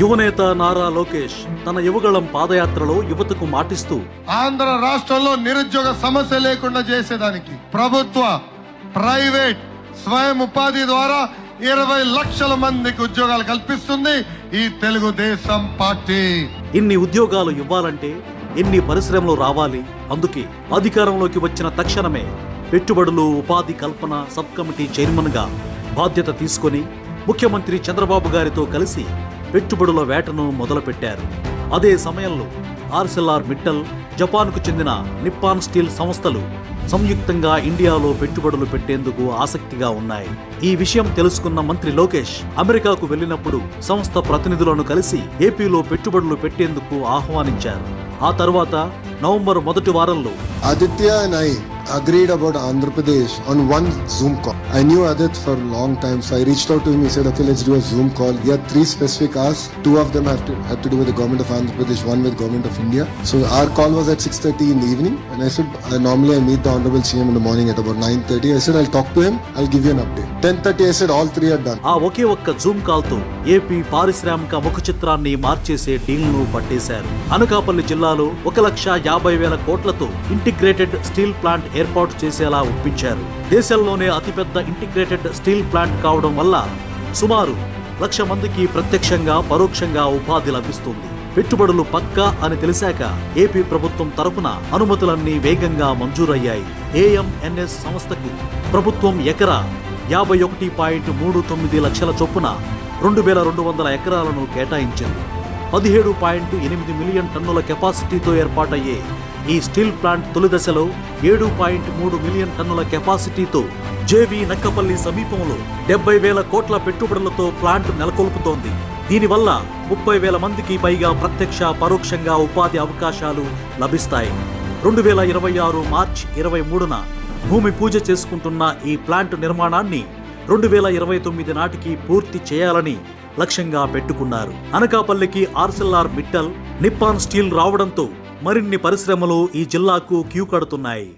యువనేత నారా లోకేష్ తన యువగళం పాదయాత్రలో యువతకు మాటిస్తూ ఆంధ్ర రాష్ట్రంలో నిరుద్యోగ సమస్య లేకుండా చేసేదానికి ప్రభుత్వ ప్రైవేట్ స్వయం ఉపాధి ద్వారా 20 లక్షల మందికి ఉద్యోగాలు కల్పిస్తుంది ఈ తెలుగుదేశం పార్టీ. ఇన్ని ఉద్యోగాలు ఇవ్వాలంటే ఎన్ని పరిశ్రమలు రావాలి? అందుకే అధికారంలోకి వచ్చిన తక్షణమే పెట్టుబడులు ఉపాధి కల్పన సబ్ కమిటీ చైర్మన్ గా బాధ్యత తీసుకొని ముఖ్యమంత్రి చంద్రబాబు గారితో కలిసి పెట్టుబడుల వేటను మొదలుపెట్టారు. అదే సమయంలో ఆర్సెల్ఆర్ మిట్టల్, జపాన్కు చెందిన నిప్పాన్ స్టీల్ సంస్థలు సంయుక్తంగా ఇండియాలో పెట్టుబడులు పెట్టేందుకు ఆసక్తిగా ఉన్నాయి. ఈ విషయం తెలుసుకున్న మంత్రి లోకేష్ అమెరికాకు వెళ్లినప్పుడు సంస్థ ప్రతినిధులను కలిసి ఏపీలో పెట్టుబడులు పెట్టేందుకు ఆహ్వానించారు. ఆ తర్వాత నవంబర్ మొదటి వారంలో Aditya and I agreed about Andhra Pradesh on one Zoom call. I knew Adit for a long time, so I reached out to him. He said, "Okay, let's do a Zoom call." He had 3 specific asks. 2 of them had to do with the government of Andhra Pradesh, one with government of India. So our call was at 6:30 in the evening, and I said, normally I meet the Honorable CM in the morning at about 9:30. I said, I'll talk to him. I'll give you an update. 10:30, I said, all 3 are done. ఆ ఒకే ఒక్క Zoom call తో AP పారిశ్రామిక ముఖ చిత్రాన్ని మార్చేసే డీల్ను పట్టేశారు. అనకాపల్లి జిల్లాలో 1,50,000 కోట్లతో integrated steel plant ఏర్పాటు చేసేలా ఒప్పించారు. దేశంలోనే అతిపెద్ద ఇంటిగ్రేటెడ్ స్టీల్ ప్లాంట్ కావడం వల్ల సుమారు 1,00,000 మందికి ప్రత్యక్షంగా పరోక్షంగా ఉపాధి లభిస్తుంది. పెట్టుబడులు పక్కా అని తెలిసాక ఏపీ ప్రభుత్వం తరపున అనుమతులన్నీ వేగంగా మంజూరయ్యాయి. ఏఎంఎన్ఎస్ సంస్థకు ప్రభుత్వం ఎకరా 51.39 లక్షల చొప్పున 2,200 ఎకరాలను కేటాయించింది. 17.8 మిలియన్ టన్నుల కెపాసిటీతో ఏర్పాటయ్యే ఈ స్టీల్ ప్లాంట్ తొలి దశలో 7.3 మిలియన్ టన్నుల కెపాసిటీతో జేవీ నక్కపల్లి సమీపంలో 70,000 కోట్ల పెట్టుబడులతో ప్లాంట్ నెలకొల్పుతోంది. దీనివల్ల 30,000 మందికి పైగా ప్రత్యక్ష పరోక్షంగా ఉపాధి అవకాశాలు లభిస్తాయి. 2026 మార్చి 23న భూమి పూజ చేసుకుంటున్న ఈ ప్లాంట్ నిర్మాణాన్ని 2029 నాటికి పూర్తి చేయాలని లక్ష్యంగా పెట్టుకున్నారు. అనకాపల్లికి ఆర్సెల్ఆర్ మిట్టల్, నిప్పాన్ స్టీల్ రావడంతో మరిన్ని పరిశ్రమలు ఈ జిల్లాకు క్యూ కడుతున్నాయి.